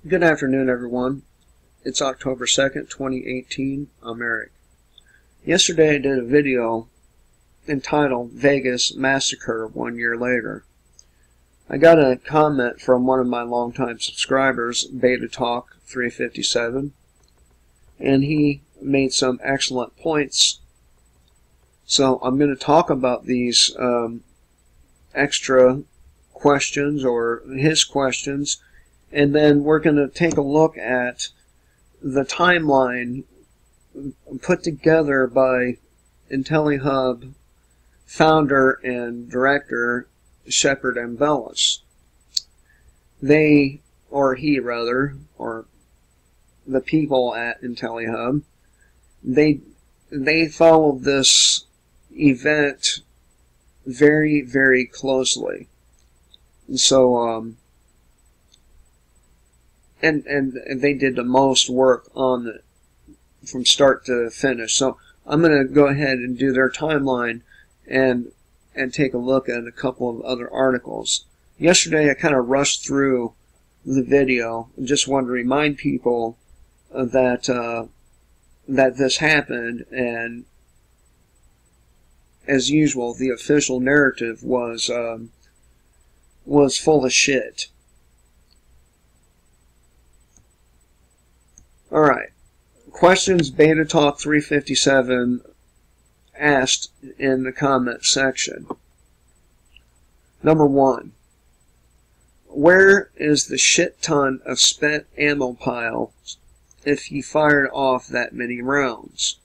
Good afternoon, everyone. It's October 2nd, 2018. I'm Eric. Yesterday I did a video entitled Vegas Massacre 1 year later. I got a comment from one of my longtime subscribers, Beta Talk 357, and he made some excellent points. So I'm going to talk about these extra questions, or his questions, and then we're going to take a look at the timeline put together by IntelliHub founder and director Shepard Ambellis. They, or he rather, or the people at IntelliHub, they followed this event very, very closely. And so, and they did the most work on it from start to finish. So I'm going to go ahead and do their timeline and take a look at a couple of other articles. Yesterday I kind of rushed through the video and just want to remind people that that this happened, and as usual the official narrative was full of shit. Alright, questions Beta Talk 357 asked in the comment section. Number 1. Where is the shit ton of spent ammo piles if he fired off that many rounds?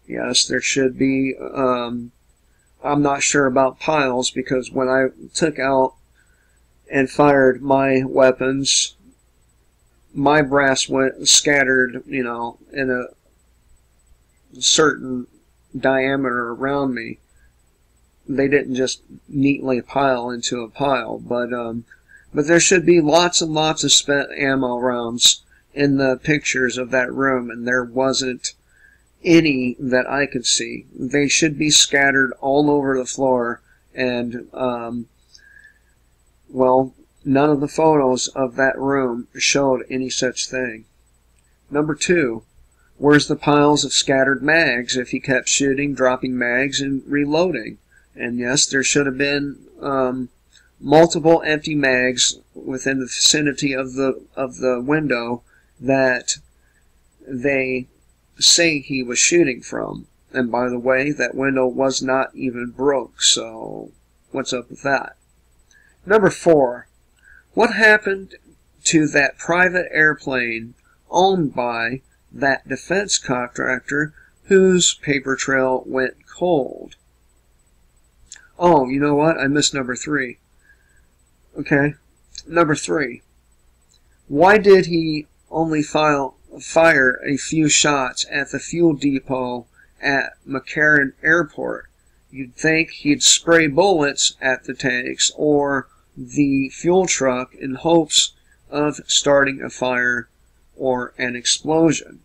Yes, there should be. I'm not sure about piles, because when I took out and fired my weapons, my brass went scattered, you know, in a certain diameter around me. They didn't just neatly pile into a pile, but there should be lots and lots of spent ammo rounds in the pictures of that room, and there wasn't any that I could see. They should be scattered all over the floor, and well, none of the photos of that room showed any such thing. Number 2, where's the piles of scattered mags if he kept shooting, dropping mags, and reloading? And yes, there should have been multiple empty mags within the vicinity of the window that they say he was shooting from. And by the way, that window was not even broke, so what's up with that? Number 4, what happened to that private airplane owned by that defense contractor whose paper trail went cold? Oh, you know what? I missed number 3. Okay. Number 3. Why did he only fire a few shots at the fuel depot at McCarran Airport? You'd think he'd spray bullets at the tanks or the fuel truck in hopes of starting a fire or an explosion.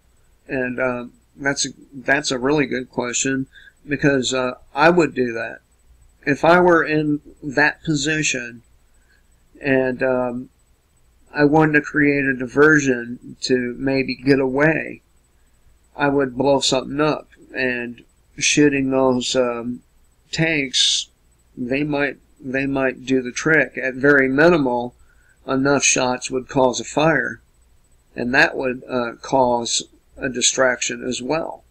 And that's a really good question, because I would do that. If I were in that position and I wanted to create a diversion to maybe get away, I would blow something up, and shooting those tanks, they might do the trick. At very minimal, enough shots would cause a fire, and that would cause a distraction as well.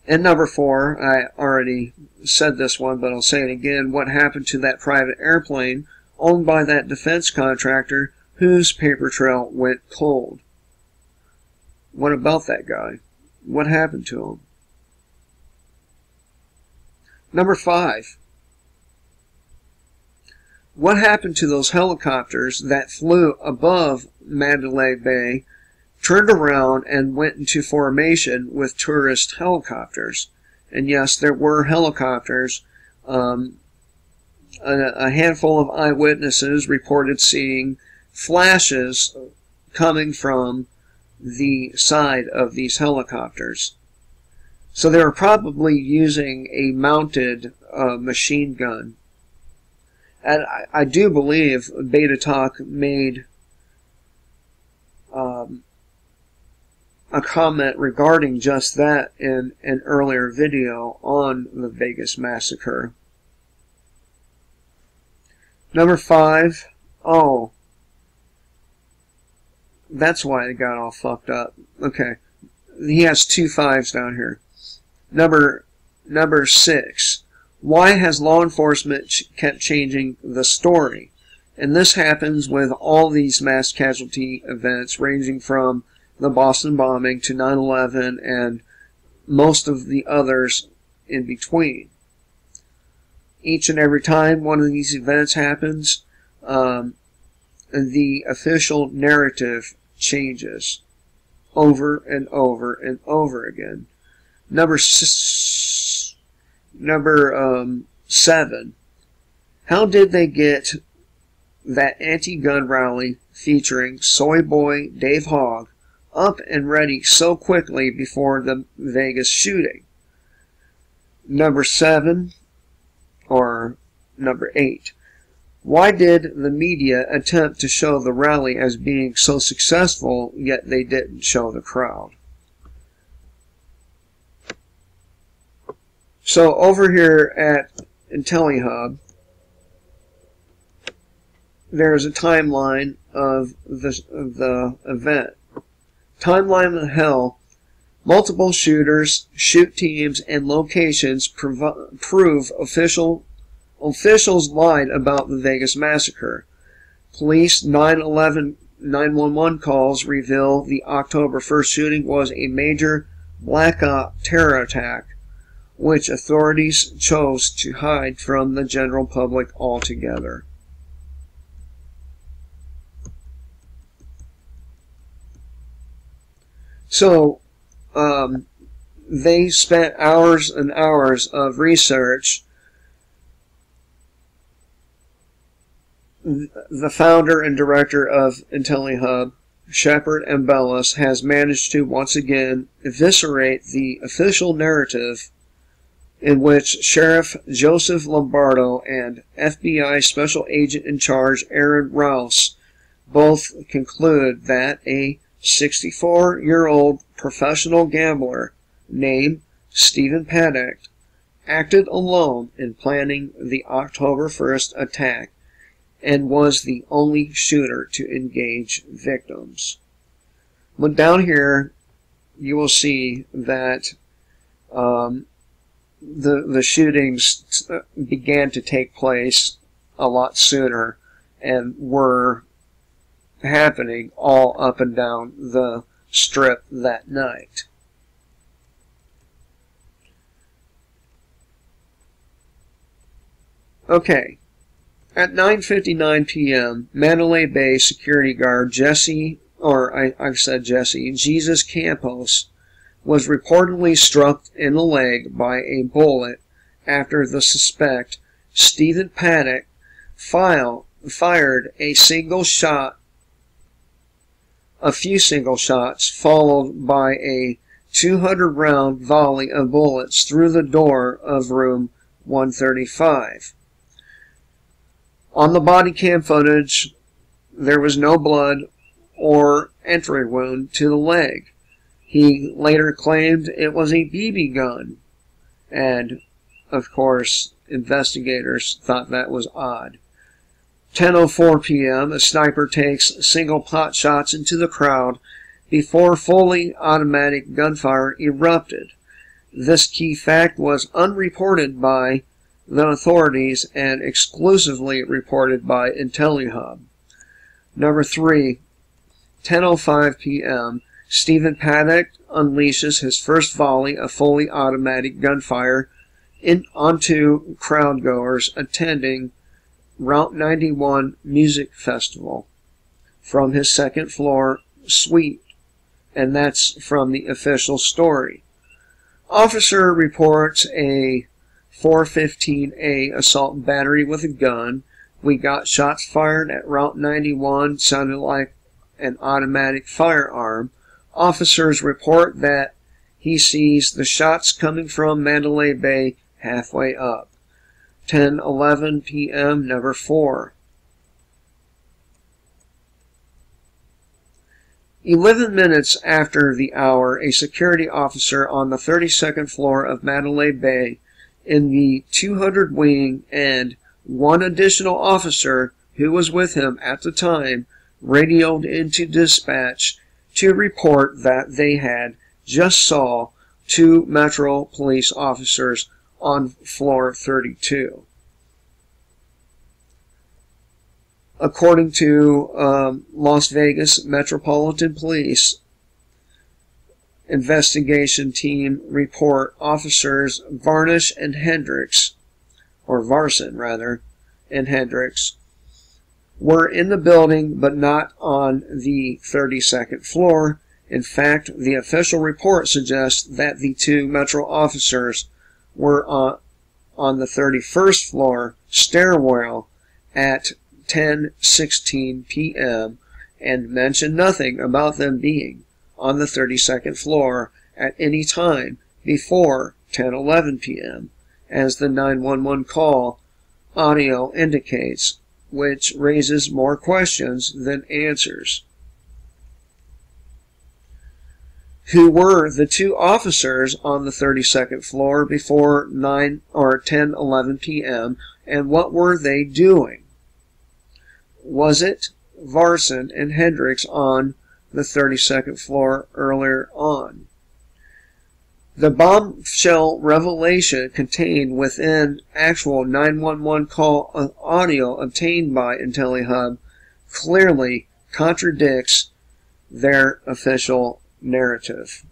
And number 4, I already said this one, but I'll say it again. What happened to that private airplane owned by that defense contractor whose paper trail went cold? What about that guy? What happened to him? Number 5. What happened to those helicopters that flew above Mandalay Bay, turned around, and went into formation with tourist helicopters? And yes, there were helicopters. A handful of eyewitnesses reported seeing flashes coming from the side of these helicopters. So they were probably using a mounted machine gun. And I do believe Beta Talk made a comment regarding just that in an earlier video on the Vegas Massacre. Number 5. Oh, that's why it got all fucked up. Okay. He has 2 5s down here. Number 6. Why has law enforcement kept changing the story? And this happens with all these mass casualty events, ranging from the Boston bombing to 9/11 and most of the others in between. Each and every time one of these events happens, the official narrative changes over and over and over again. Number 7. How did they get that anti-gun rally featuring Soy Boy Dave Hogg up and ready so quickly before the Vegas shooting? Number 7, or number 8. Why did the media attempt to show the rally as being so successful, yet they didn't show the crowd? So over here at IntelliHub, there's a timeline of the event. Timeline of hell. Multiple shooters, shoot teams, and locations prove officials lied about the Vegas Massacre. Police 911 calls reveal the October 1st shooting was a major blackout terror attack, which authorities chose to hide from the general public altogether. So, they spent hours and hours of research. The founder and director of IntelliHub, Shepard and Bellis, has managed to once again eviscerate the official narrative in which Sheriff Joseph Lombardo and FBI Special Agent in Charge Aaron Rouse both conclude that a 64-year-old professional gambler named Stephen Paddock acted alone in planning the October 1st attack and was the only shooter to engage victims. But down here, you will see that the shootings began to take place a lot sooner and were happening all up and down the strip that night. Okay. At 9:59 p.m., Mandalay Bay security guard Jesus Campos was reportedly struck in the leg by a bullet after the suspect, Stephen Paddock, fired a few single shots, followed by a 200-round volley of bullets through the door of room 135. On the body cam footage, there was no blood or entry wound to the leg. He later claimed it was a BB gun, and, of course, investigators thought that was odd. 10:04 p.m., a sniper takes single pot shots into the crowd before fully automatic gunfire erupted. This key fact was unreported by the authorities and exclusively reported by IntelliHub. Number 3, 10:05 p.m., Stephen Paddock unleashes his first volley of fully automatic gunfire onto crowdgoers attending Route 91 Music Festival from his second floor suite, and that's from the official story. Officer reports a 415A assault and battery with a gun. We got shots fired at Route 91, sounded like an automatic firearm. Officers report that he sees the shots coming from Mandalay Bay halfway up. 10:11 p.m., number 4. 11 minutes after the hour, a security officer on the 32nd floor of Mandalay Bay in the 200 wing and one additional officer who was with him at the time radioed into dispatch to report that they had just saw 2 Metro police officers on floor 32. According to Las Vegas Metropolitan Police investigation team report, officers Varnish and Hendricks, or Varson rather, and Hendricks, were in the building but not on the 32nd floor. In fact, the official report suggests that the 2 Metro officers were on the 31st floor stairwell at 10:16 p.m. and mentioned nothing about them being on the 32nd floor at any time before 10:11 p.m., as the 911 call audio indicates, which raises more questions than answers. Who were the 2 officers on the 32nd floor before 10:11 p.m., and what were they doing? Was it Varson and Hendricks on the 32nd floor earlier on? The bombshell revelation contained within actual 911 call audio obtained by IntelliHub clearly contradicts their official narrative.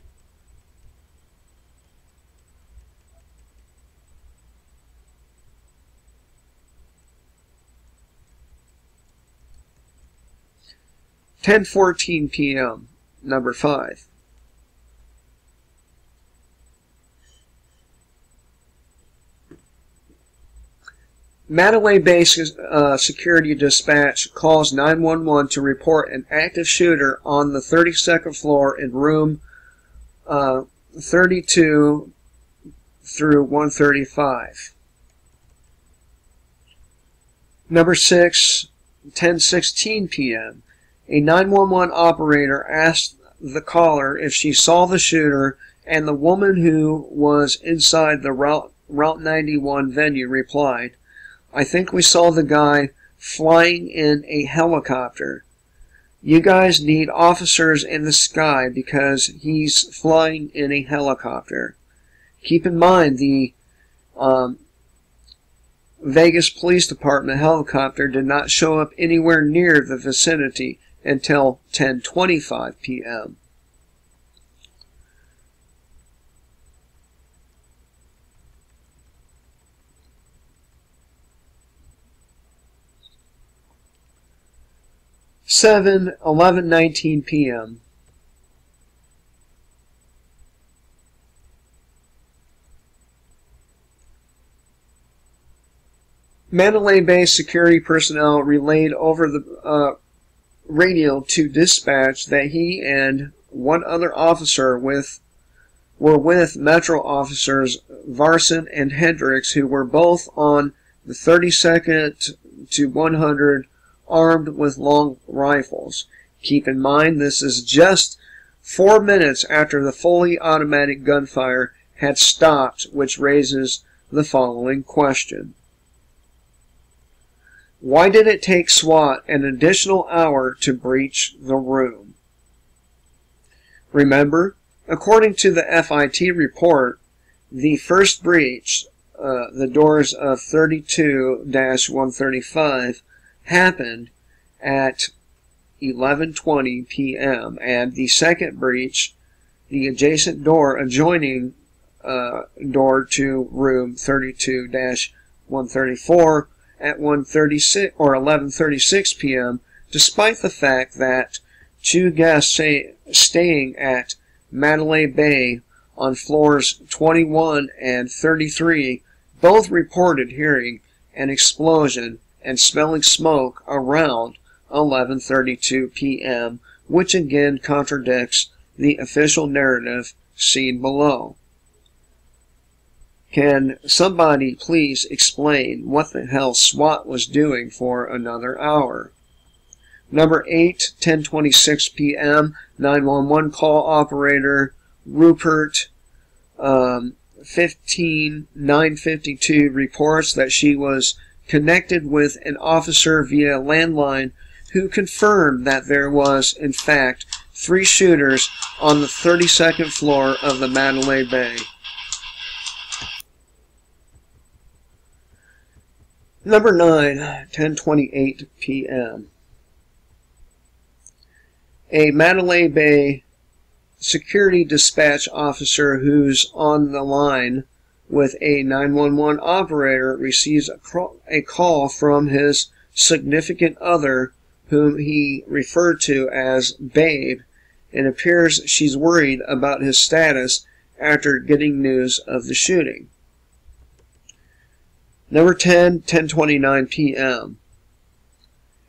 (10:14 p.m.), number 5. Mandalay Bay security dispatch calls 911 to report an active shooter on the 32nd floor in room 32 through 135. Number 6, 10:16 p.m. A 911 operator asked the caller if she saw the shooter, and the woman who was inside the Route 91 venue replied, "I think we saw the guy flying in a helicopter. You guys need officers in the sky because he's flying in a helicopter." Keep in mind, the Vegas Police Department helicopter did not show up anywhere near the vicinity until 10:25 p.m. (7, 11:19 p.m.) Mandalay Bay security personnel relayed over the radio to dispatch that he and one other officer were with Metro officers Varson and Hendricks, who were both on the 32nd to 100 armed with long rifles. Keep in mind, this is just 4 minutes after the fully automatic gunfire had stopped, which raises the following question. Why did it take SWAT an additional hour to breach the room? Remember, according to the FIT report, the first breach, the doors of 32-135, happened at 11:20 p.m. and the second breach, the adjacent door adjoining door to room 32-134, at 1:36 or 11:36 p.m., despite the fact that 2 guests staying at Mandalay Bay on floors 21 and 33 both reported hearing an explosion and smelling smoke around 11:32 p.m., which again contradicts the official narrative seen below. Can somebody please explain what the hell SWAT was doing for another hour? Number 8, 10:26 p.m., 911 call operator Rupert 15952 reports that she was connected with an officer via landline who confirmed that there was, in fact, 3 shooters on the 32nd floor of the Mandalay Bay. Number 9, 10:28 p.m. A Mandalay Bay security dispatch officer who's on the line with a 911 operator receives a call from his significant other, whom he referred to as Babe. It appears she's worried about his status after getting news of the shooting. Number 10, 10:29 p.m.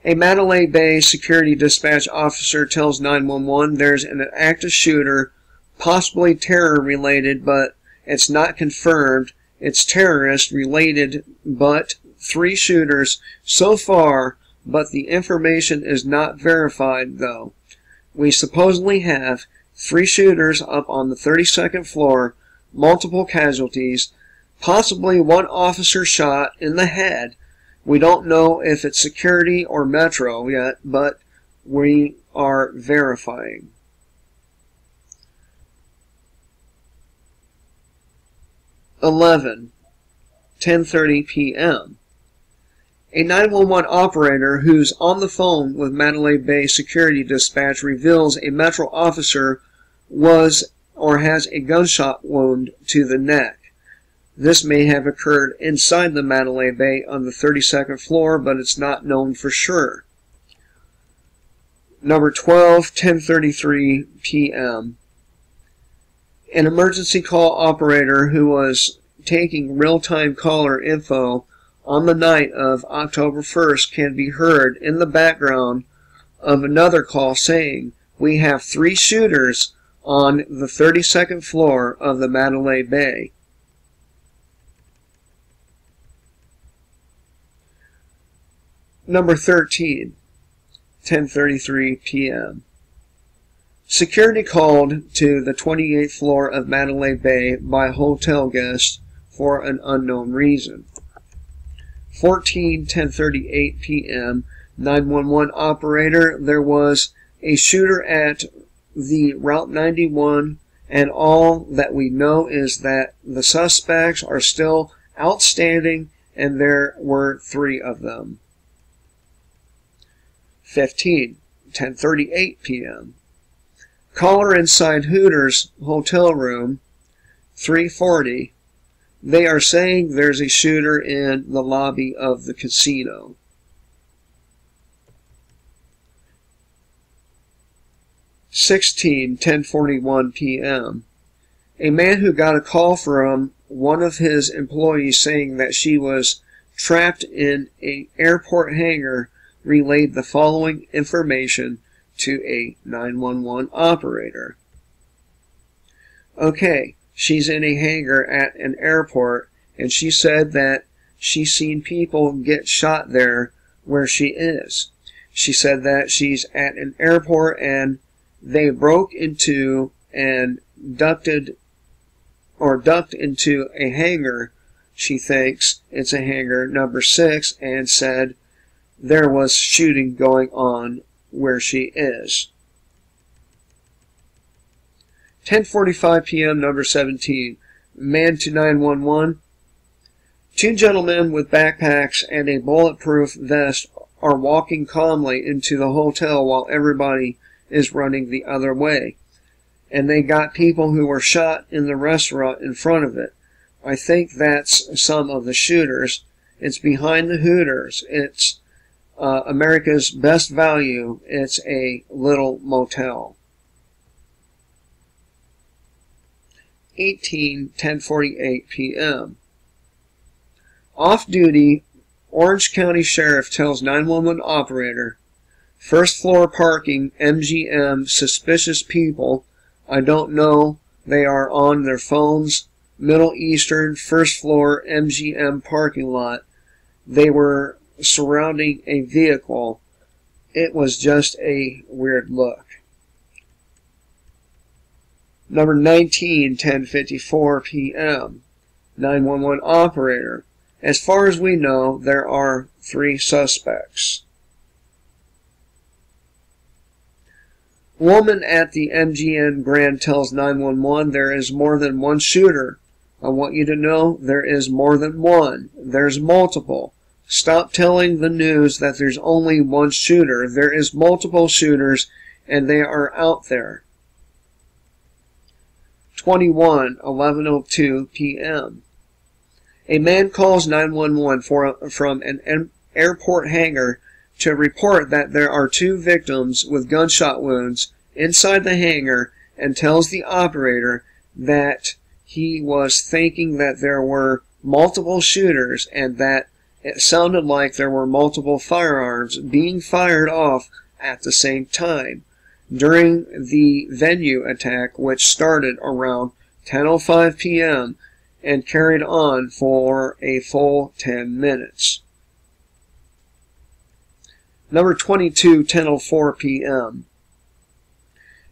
A Mandalay Bay security dispatch officer tells 911 there's an active shooter, possibly terror-related, but it's not confirmed. It's terrorist-related, but 3 shooters so far, but the information is not verified, though. We supposedly have 3 shooters up on the 32nd floor, multiple casualties, possibly 1 officer shot in the head. We don't know if it's security or Metro yet, but we are verifying. (11) 10:30 p.m. A 911 operator who's on the phone with Mandalay Bay Security Dispatch reveals a Metro officer was or has a gunshot wound to the neck. This may have occurred inside the Mandalay Bay on the 32nd floor, but it's not known for sure. Number 12, 10:33 p.m. An emergency call operator who was taking real-time caller info on the night of October 1st can be heard in the background of another call saying, "We have 3 shooters on the 32nd floor of the Mandalay Bay." Number 13, 10:33 p.m. Security called to the 28th floor of Mandalay Bay by hotel guests for an unknown reason. 14, 10:38 p.m. 911 operator, there was a shooter at the Route 91, and all that we know is that the suspects are still outstanding, and there were 3 of them. 15, 10:38 p.m. Caller inside Hooters hotel room, 340. They are saying there's a shooter in the lobby of the casino. 16, 10:41 p.m. A man who got a call from one of his employees saying that she was trapped in an airport hangar relayed the following information to a 911 operator. Okay, she's in a hangar at an airport, and she said that she's seen people get shot there where she is. She said that she's at an airport and they broke into and ducked into a hangar. She thinks it's a hangar number 6, and said there was shooting going on where she is. 10:45 p.m. number 17. Man to 911. 2 gentlemen with backpacks and a bulletproof vest are walking calmly into the hotel while everybody is running the other way. And they got people who were shot in the restaurant in front of it. I think that's some of the shooters. It's behind the Hooters. It's America's best value. It's a little motel. 18, 10:48 p.m. Off-duty Orange County Sheriff tells 911 operator, first floor parking, MGM, suspicious people. I don't know. They are on their phones. Middle Eastern, first floor, MGM parking lot. They were surrounding a vehicle. it was just a weird look. Number 19, 10:54 p.m. 911 operator. As far as we know, there are 3 suspects. Woman at the MGM Grand tells 911 there is more than one shooter. I want you to know there is more than one. There's multiple. Stop telling the news that there's only one shooter. There is multiple shooters, and they are out there. 21, 11:02 p.m. A man calls 911 from an airport hangar to report that there are 2 victims with gunshot wounds inside the hangar, and tells the operator that he was thinking that there were multiple shooters and that it sounded like there were multiple firearms being fired off at the same time during the venue attack, which started around 10:05 p.m. and carried on for a full 10 minutes. Number 22, 10:04 p.m.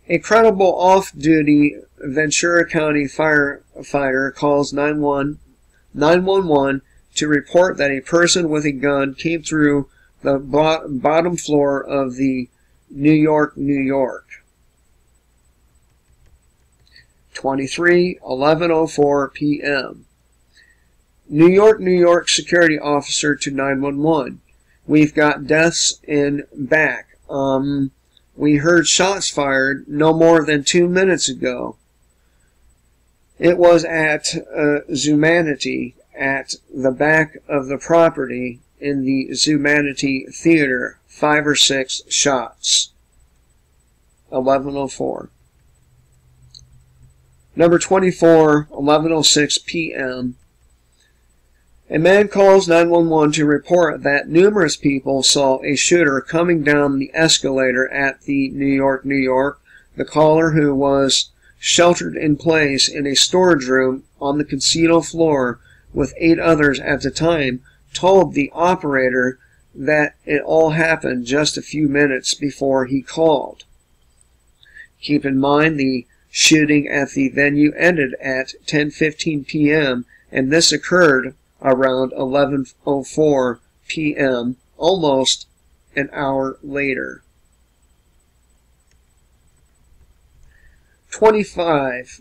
A credible off-duty Ventura County firefighter calls 911 to report that a person with a gun came through the bottom floor of the New York. 23, 11:04 p.m. New York security officer to 911. We've got deaths in back. We heard shots fired no more than 2 minutes ago. It was at Zumanity, at the back of the property in the Zumanity Theater. 5 or 6 shots. 11:04. Number 24, 11:06 p.m. A man calls 911 to report that numerous people saw a shooter coming down the escalator at the New York. The caller, who was sheltered in place in a storage room on the casino floor with 8 others at the time, told the operator that it all happened just a few minutes before he called. Keep in mind, the shooting at the venue ended at 10:15 p.m. and this occurred around 11:04 p.m., almost an hour later. 25,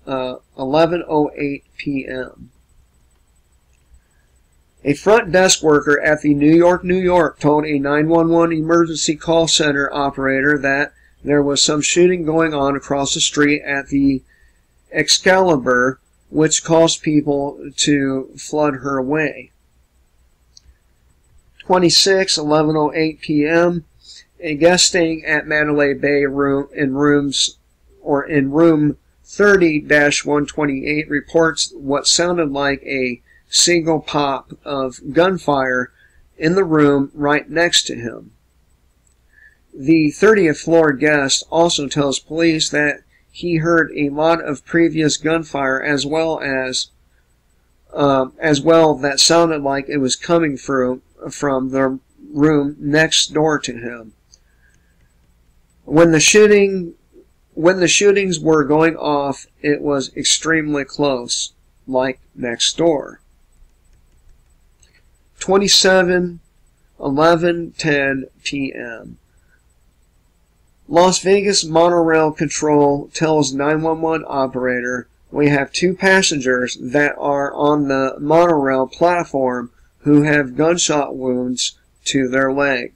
11:08 p.m. A front desk worker at the New York told a 911 emergency call center operator that there was some shooting going on across the street at the Excalibur, which caused people to flood her way. 26, 11:08 p.m. A guest staying at Mandalay Bay in room 30-128 reports what sounded like a single pop of gunfire in the room right next to him. The 30th floor guest also tells police that he heard a lot of previous gunfire as well that sounded like it was coming from the room next door to him. When the shootings were going off, it was extremely close, like next door. 27, 11:10 p.m. Las Vegas Monorail Control tells 911 operator, we have 2 passengers that are on the monorail platform who have gunshot wounds to their leg.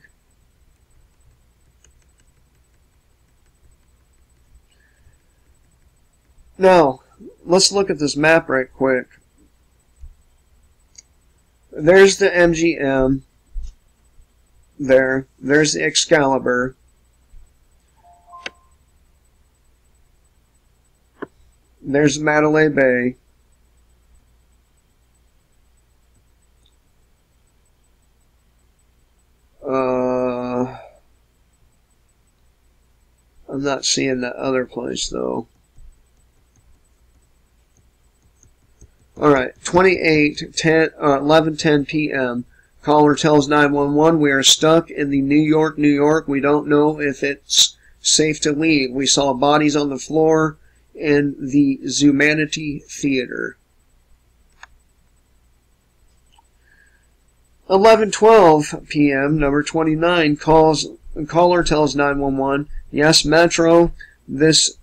Now, let's look at this map right quick. There's the MGM. There's the Excalibur. There's Mandalay Bay. I'm not seeing that other place though. Alright, 28, 11:10 p.m. Caller tells 911, we are stuck in the New York, New York. We don't know if it's safe to leave. We saw bodies on the floor in the Zumanity Theater. 11:12 p.m., number 29, caller tells 911, yes, Metro, this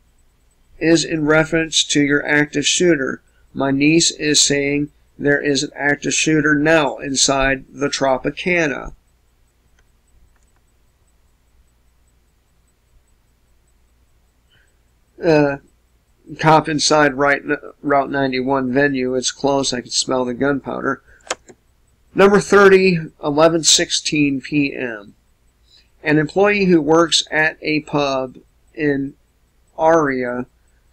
is in reference to your active shooter. My niece is saying there is an active shooter now inside the Tropicana. Cop inside Route 91 venue. It's close. I can smell the gunpowder. Number 30, 11:16 p.m. An employee who works at a pub in Aria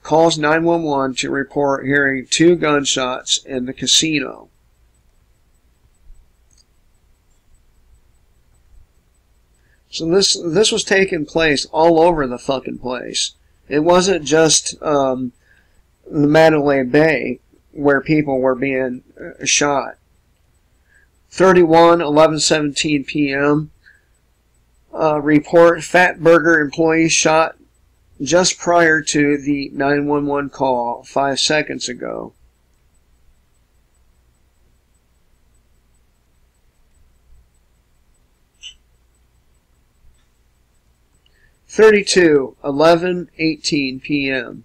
calls 911 to report hearing 2 gunshots in the casino. So this was taking place all over the fucking place. It wasn't just the Mandalay Bay where people were being shot. 31, 11:17 p.m. Report Fat Burger employee shot just prior to the 911 call 5 seconds ago. (32, 11:18 p.m.)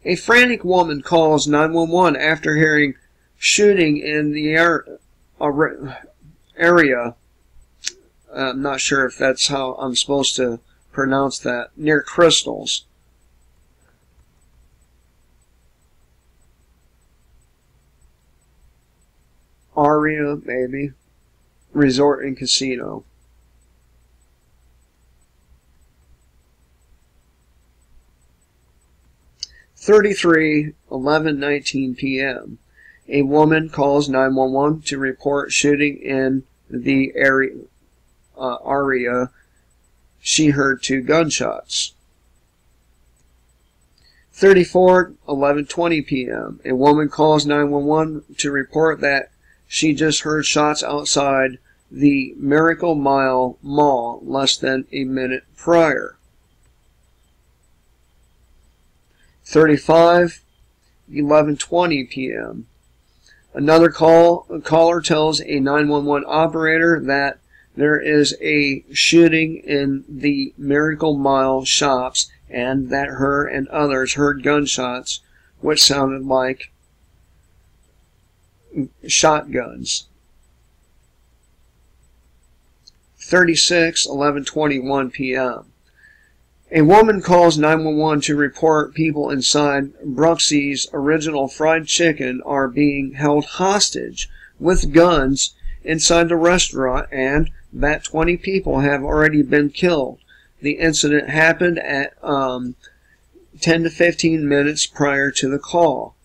A frantic woman calls 911 after hearing shooting in the area. I'm not sure if that's how I'm supposed to pronounce that. Near Crystals. Aria, maybe. Resort and Casino. (33, 11:19 p.m.) A woman calls 911 to report shooting in the area. She heard 2 gunshots. 34, 11:20 p.m. A woman calls 911 to report that she just heard shots outside the Miracle Mile Mall less than a minute prior. 35, 11:20 p.m. Another caller tells a 911 operator that there is a shooting in the Miracle Mile shops and that her and others heard gunshots which sounded like shotguns. 36, 11:21 p.m. A woman calls 911 to report people inside Bruxy's Original Fried Chicken are being held hostage with guns inside the restaurant and that 20 people have already been killed. The incident happened at 10 to 15 minutes prior to the call.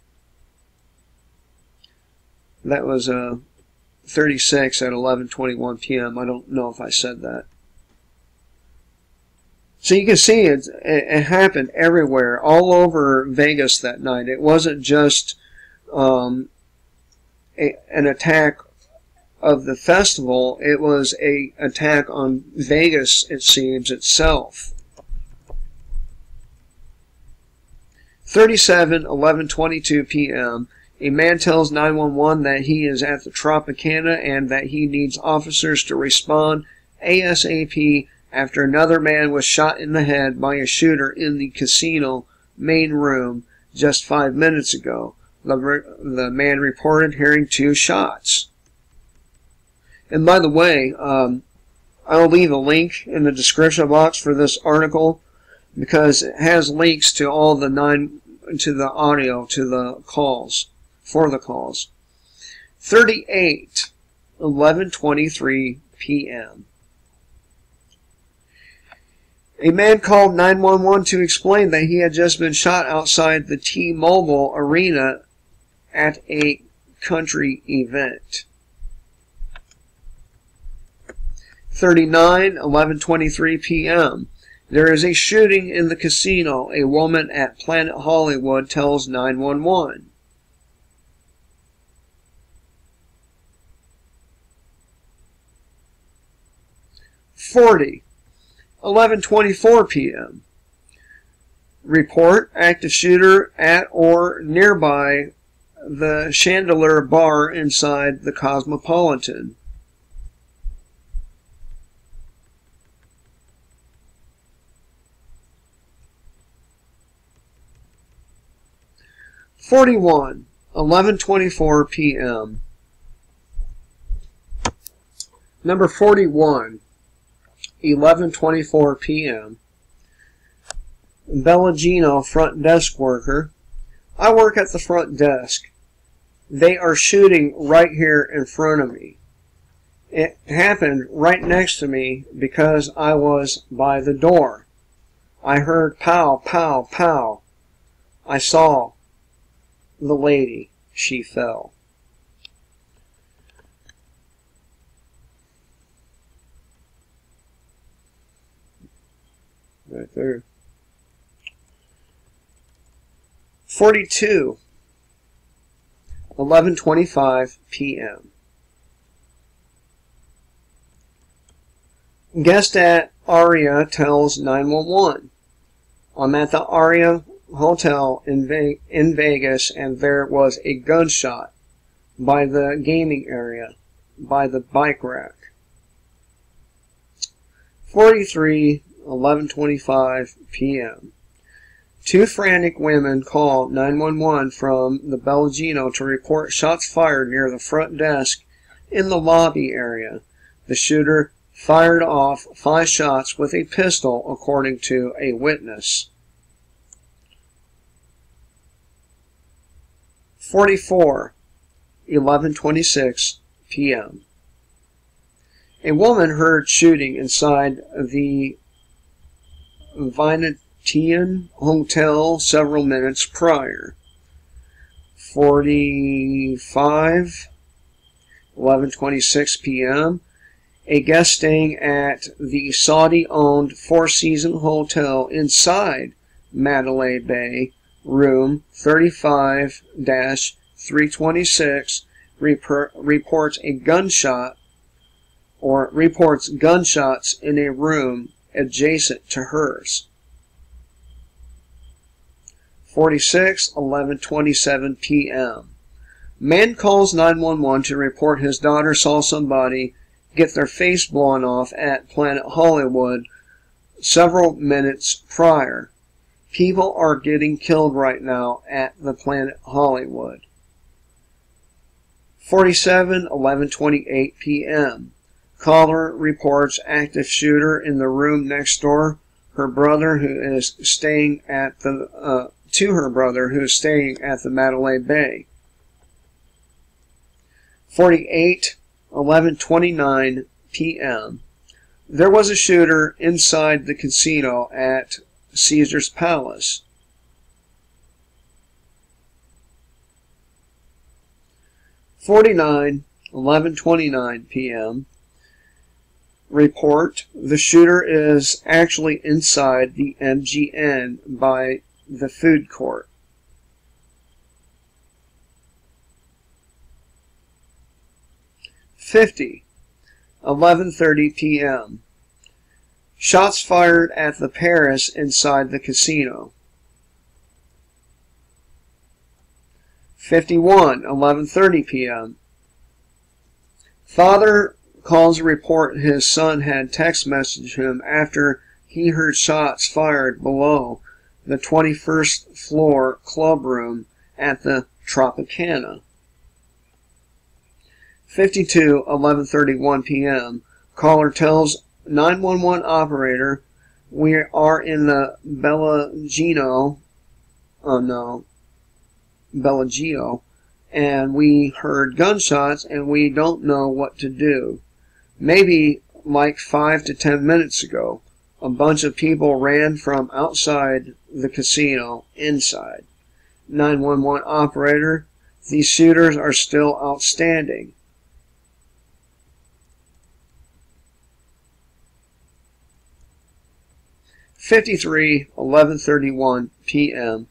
That was 36 at 11:21 p.m. I don't know if I said that. So you can see it happened everywhere, all over Vegas that night. It wasn't just an attack of the festival, it was an attack on Vegas, it seems, itself. 37, 11:22 p.m. A man tells 911 that he is at the Tropicana and that he needs officers to respond ASAP after another man was shot in the head by a shooter in the casino main room just 5 minutes ago. The man reported hearing 2 shots. And by the way, I'll leave a link in the description box for this article because it has links to all the audio, to the calls, for the calls. 38, 11:23 p.m. A man called 911 to explain that he had just been shot outside the T-Mobile Arena at a country event. 39, 11:23 p.m. There is a shooting in the casino. A woman at Planet Hollywood tells 911. 40. 11:24 p.m. Report, active shooter at or nearby the Chandelier Bar inside the Cosmopolitan. 41. 11:24 p.m. Number 41. 11:24 p.m. Bellagino front desk worker. I work at the front desk. They are shooting right here in front of me. It happened right next to me because I was by the door. I heard pow, pow, pow. I saw the lady. She fell. Right there. 42. 11:25 p.m. Guest at Aria tells 911. I'm at the Aria Hotel in Vegas, and there was a gunshot by the gaming area, by the bike rack. 43. 11:25 p.m. Two frantic women call 911 from the Bellagino to report shots fired near the front desk in the lobby area. The shooter fired off 5 shots with a pistol, according to a witness. 44. 11:26 p.m. A woman heard shooting inside the Venetian Hotel several minutes prior. 45. 11:26 p.m. A guest staying at the Saudi-owned Four Seasons Hotel inside Mandalay Bay, room 35-326, reports a gunshot or reports gunshots in a room adjacent to hers. 46. 11:27 p.m. Man calls 911 to report his daughter saw somebody get their face blown off at Planet Hollywood several minutes prior. People are getting killed right now at the Planet Hollywood. 47. 11:28 p.m. Caller reports active shooter in the room next door. Her brother, who is staying at the her brother, who is staying at the Mandalay Bay. 48. 11:29 p.m. There was a shooter inside the casino at Caesar's Palace. 49. 11:29 p.m. Report, the shooter is actually inside the MGM by the food court. 50. 11:30 p.m. Shots fired at the Paris inside the casino. 51. 11:30 p.m. Father calls a report his son had text messaged him after he heard shots fired below the 21st floor club room at the Tropicana. 52. 11:31 p.m. Caller tells 911 operator, we are in the Bellagio, and we heard gunshots and we don't know what to do. Maybe like 5 to 10 minutes ago, a bunch of people ran from outside the casino inside. 911 operator, these shooters are still outstanding. 53. 11:31 p.m.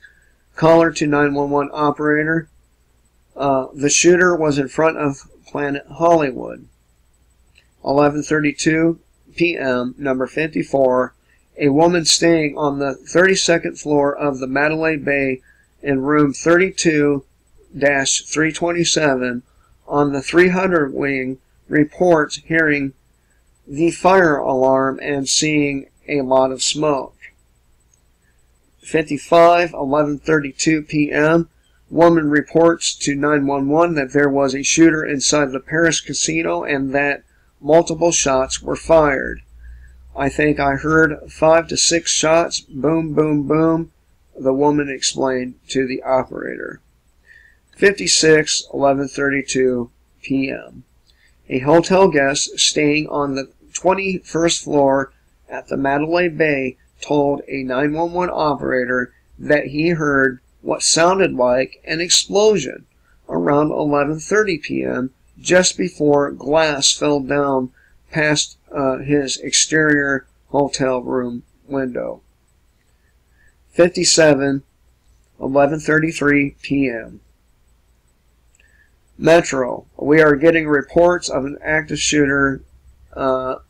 Caller to 911 operator, the shooter was in front of Planet Hollywood. 11:32 p.m., number 54, a woman staying on the 32nd floor of the Mandalay Bay in room 32-327 on the 300 wing reports hearing the fire alarm and seeing a lot of smoke. 55, 11:32 p.m., woman reports to 911 that there was a shooter inside the Paris casino and that multiple shots were fired. I think I heard 5 to 6 shots, boom, boom, boom, the woman explained to the operator. 56, 11:32 p.m. A hotel guest staying on the 21st floor at the Mandalay Bay told a 911 operator that he heard what sounded like an explosion around 11:30 p.m. just before glass fell down past his exterior hotel room window. 57, 11:33 p.m. Metro. We are getting reports of an active shooter at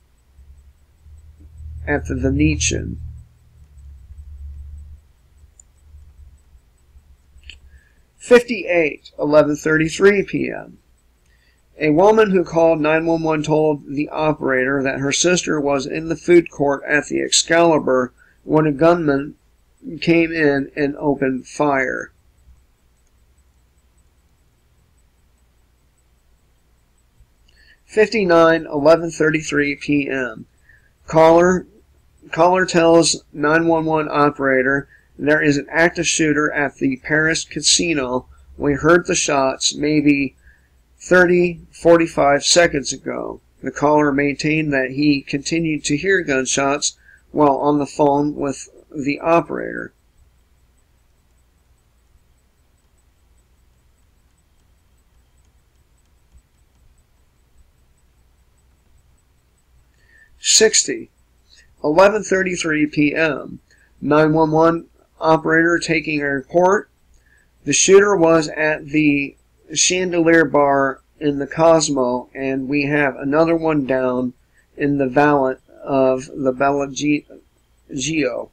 the Venetian. 58, 11:33 p.m. A woman who called 911 told the operator that her sister was in the food court at the Excalibur when a gunman came in and opened fire. 59, 11:33 p.m. Caller tells 911 operator there is an active shooter at the Paris casino. We heard the shots maybe 30-45 seconds ago. The caller maintained that he continued to hear gunshots while on the phone with the operator. "60, 11:33 p.m. 911 operator taking a report. The shooter was at the Chandelier Bar in the Cosmo, and we have another one down in the valet of the Bellagio.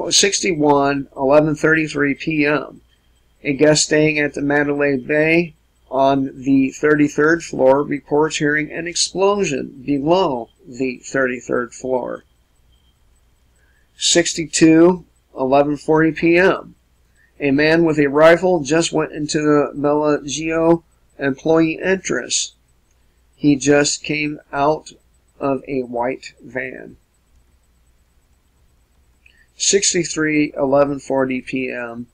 61, 11:33 p.m. A guest staying at the Mandalay Bay on the 33rd floor reports hearing an explosion below the 33rd floor. 62, 11:40 p.m. A man with a rifle just went into the Bellagio employee entrance. He just came out of a white van. 63, 11:40 p.m.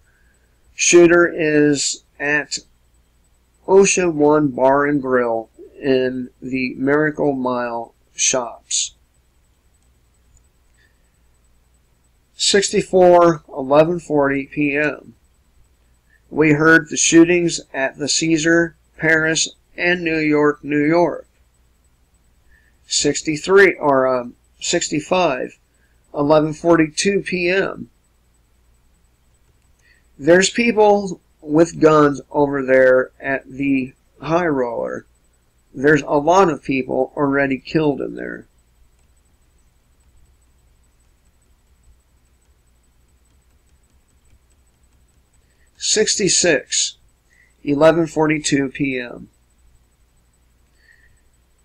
Shooter is at Ocean One Bar and Grill in the Miracle Mile shops. 64, 11:40 p.m. We heard the shootings at the Caesar, Paris, and New York, New York. 65, 11:42 p.m. There's people with guns over there at the High Roller. There's a lot of people already killed in there. 66, 11:42 p.m.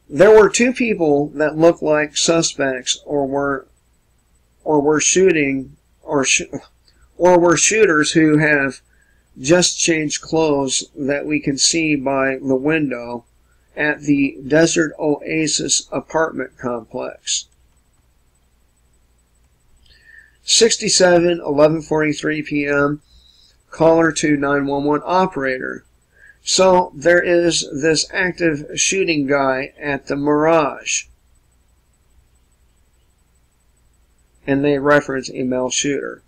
There were two people that looked like suspects or were shooting or were shooters who have just changed clothes that we can see by the window at the Desert Oasis apartment complex. 67, 11:43 p.m. Caller to 911 operator. So there is this active shooting guy at the Mirage. And they reference a male shooter.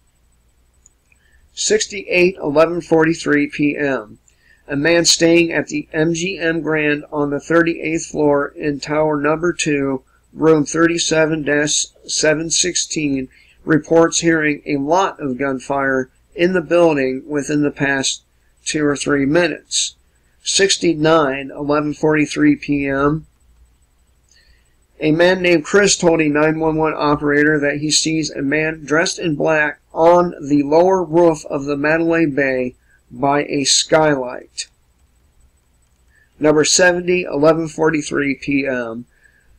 68, 11:43 p.m. A man staying at the MGM Grand on the 38th floor in Tower Number 2, room 37-716, reports hearing a lot of gunfire in the building within the past 2 or 3 minutes. 69, 11:43 p.m. A man named Chris told a 911 operator that he sees a man dressed in black on the lower roof of the Mandalay Bay by a skylight. Number 70, 11:43 p.m.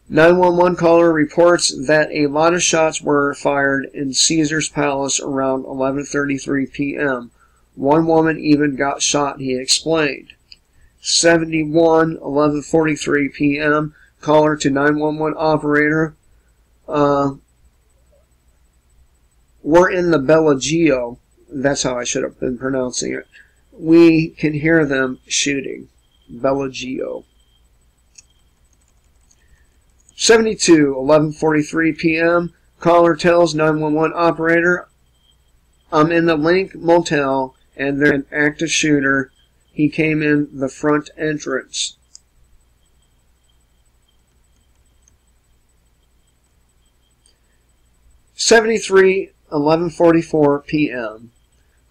911 caller reports that a lot of shots were fired in Caesar's Palace around 11:33 p.m. One woman even got shot, he explained. 71, 11:43 p.m. Caller to 911 operator. We're in the Bellagio. That's how I should have been pronouncing it. We can hear them shooting. Bellagio. 72, 11:43 p.m. Caller tells 911 operator, I'm in the Link Motel and there's an active shooter. He came in the front entrance. 73, 11:44 p.m.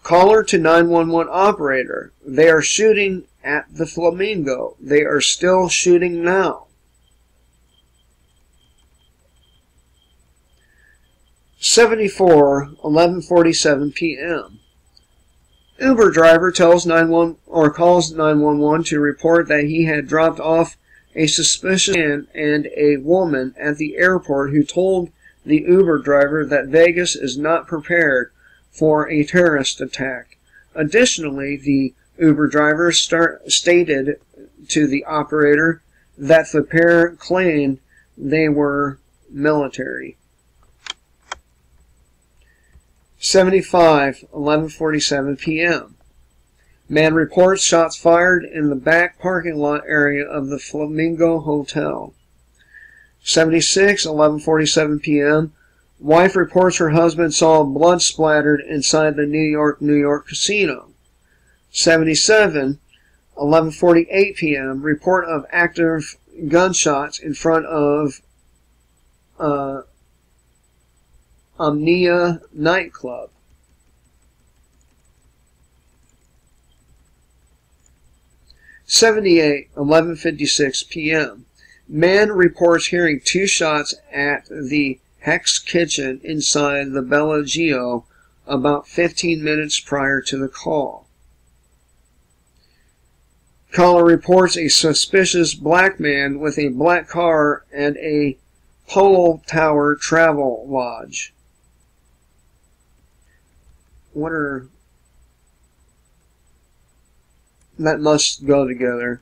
Caller to 911 operator. They are shooting at the Flamingo. They are still shooting now. 74, 11:47 p.m. Uber driver tells 911 or calls 911 to report that he had dropped off a suspicious man and a woman at the airport who told the Uber driver that Vegas is not prepared for a terrorist attack. Additionally, the Uber driver stated to the operator that the pair claimed they were military. 75, 11:47 p.m. Man reports shots fired in the back parking lot area of the Flamingo Hotel. 76, 11:47 p.m. Wife reports her husband saw blood splattered inside the New York casino. 77, 11:48 p.m. Report of active gunshots in front of Omnia nightclub. 78, 11:56 p.m. Man reports hearing 2 shots at the Hex Kitchen inside the Bellagio about 15 minutes prior to the call. Caller reports a suspicious black man with a black car and a Polo Tower Travel Lodge. That must go together.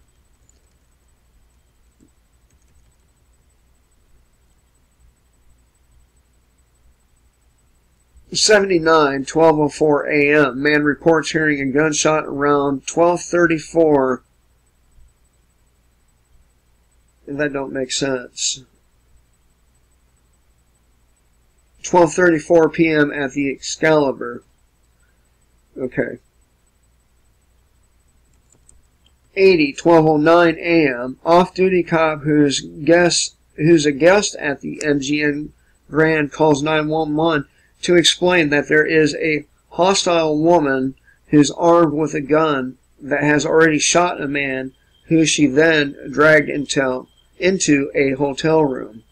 '79, 12:04 a.m. Man reports hearing a gunshot around 12:34. That don't make sense. 12:34 p.m. at the Excalibur. Okay. 80, 12:09 a.m. Off-duty cop who's a guest at the MGM Grand calls 911 to explain that there is a hostile woman who's armed with a gun that has already shot a man who she then dragged into a hotel room.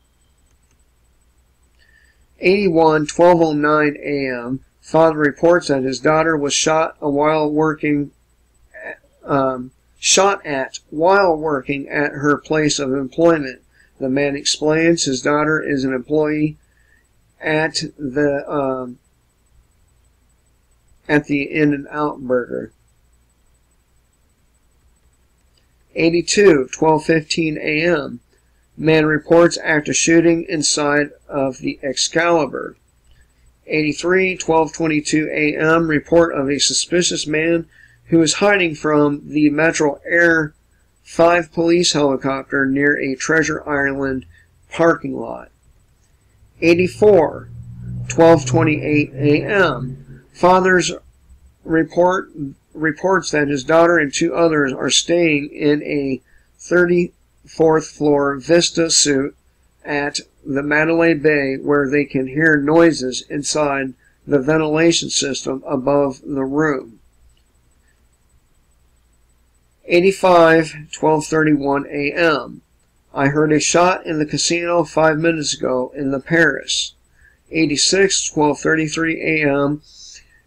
81, 12:09 a.m. Father reports that his daughter was shot at while working at her place of employment. The man explains his daughter is an employee at the In-N-Out Burger. 82, 12:15 a.m. Man reports active shooting inside of the Excalibur. 83, 12:22 a.m. Report of a suspicious man who is hiding from the Metro Air 5 police helicopter near a Treasure Island parking lot. 84, 12:28 a.m. Father's reports that his daughter and 2 others are staying in a 34th floor Vista suite at the Mandalay Bay where they can hear noises inside the ventilation system above the room. 85, 12:31 a.m. I heard a shot in the casino 5 minutes ago in the Paris. 86, 12:33 a.m.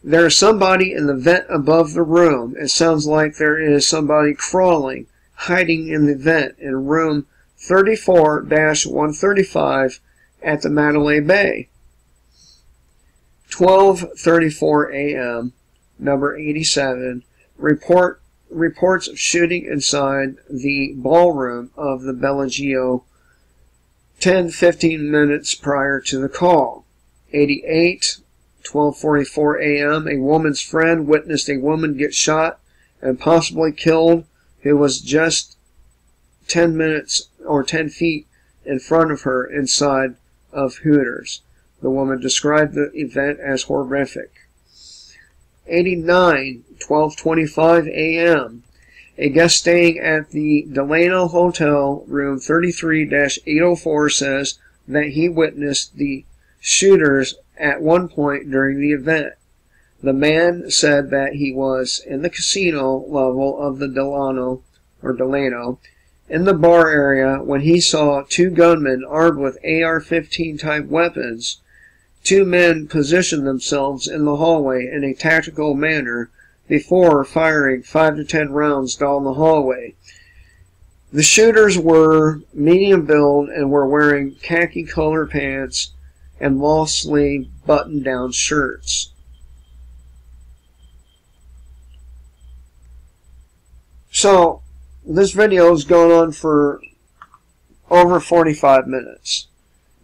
There is somebody in the vent above the room. It sounds like there is somebody crawling, hiding in the vent in room 34-135 at the Mandalay Bay. 12:34 a.m. Number 87. Reports of shooting inside the ballroom of the Bellagio 10-15 minutes prior to the call. 88. 12:44 a.m. A woman's friend witnessed a woman get shot and possibly killed who was just 10 minutes or 10 feet in front of her inside of Hooters. The woman described the event as horrific. 89, 12:25 a.m. A guest staying at the Delano Hotel, room 33-804, says that he witnessed the shooters at one point during the event. The man said that he was in the casino level of the Delano, in the bar area when he saw two gunmen armed with AR-15 type weapons. Two men positioned themselves in the hallway in a tactical manner before firing 5 to 10 rounds down the hallway. The shooters were medium build and were wearing khaki color pants and long-sleeve button-down shirts. So, this video is going on for over 45 minutes.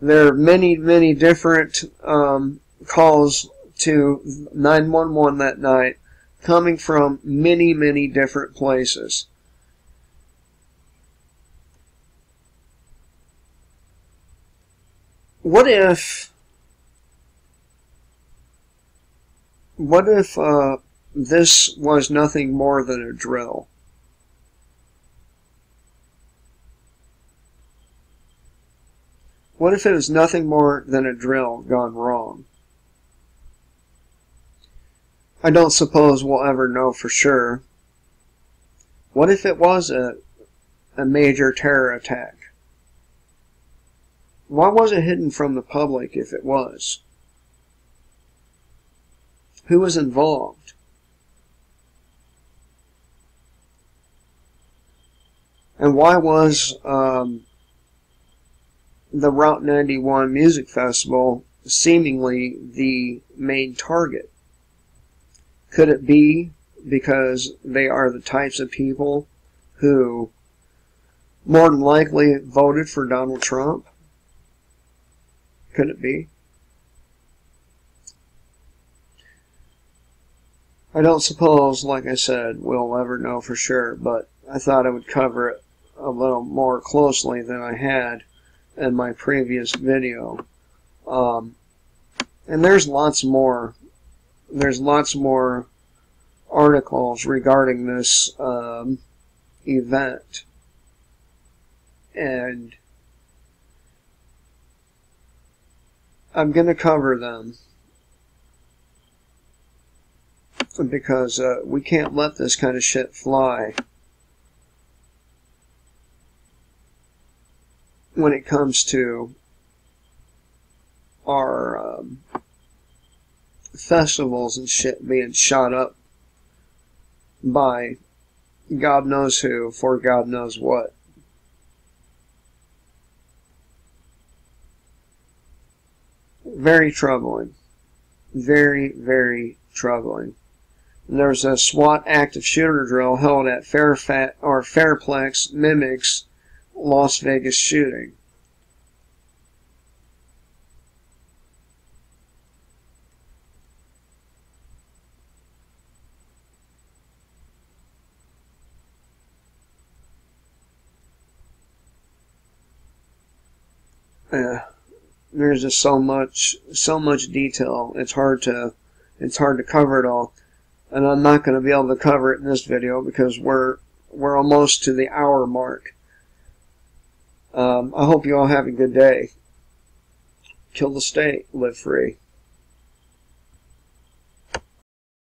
There are many, many different calls to 911 that night, coming from many, many different places. What if this was nothing more than a drill? What if it was nothing more than a drill gone wrong? I don't suppose we'll ever know for sure. What if it was a major terror attack? Why was it hidden from the public if it was? Who was involved? And why was the Route 91 Music Festival seemingly the main target? Could it be because they are the types of people who more than likely voted for Donald Trump? Could it be? I don't suppose, like I said, we'll ever know for sure, but I thought I would cover it a little more closely than I had in my previous video. And there's lots more. There's lots more articles regarding this event. And I'm going to cover them because we can't let this kind of shit fly when it comes to our festivals and shit being shot up by God knows who for God knows what. Very troubling. Very, very troubling. And there's a SWAT active shooter drill held at Fairplex mimics Las Vegas shooting. There's just so much detail. It's hard to cover it all, and I'm not going to be able to cover it in this video because we're almost to the hour mark. I hope you all have a good day. Kill the state, live free.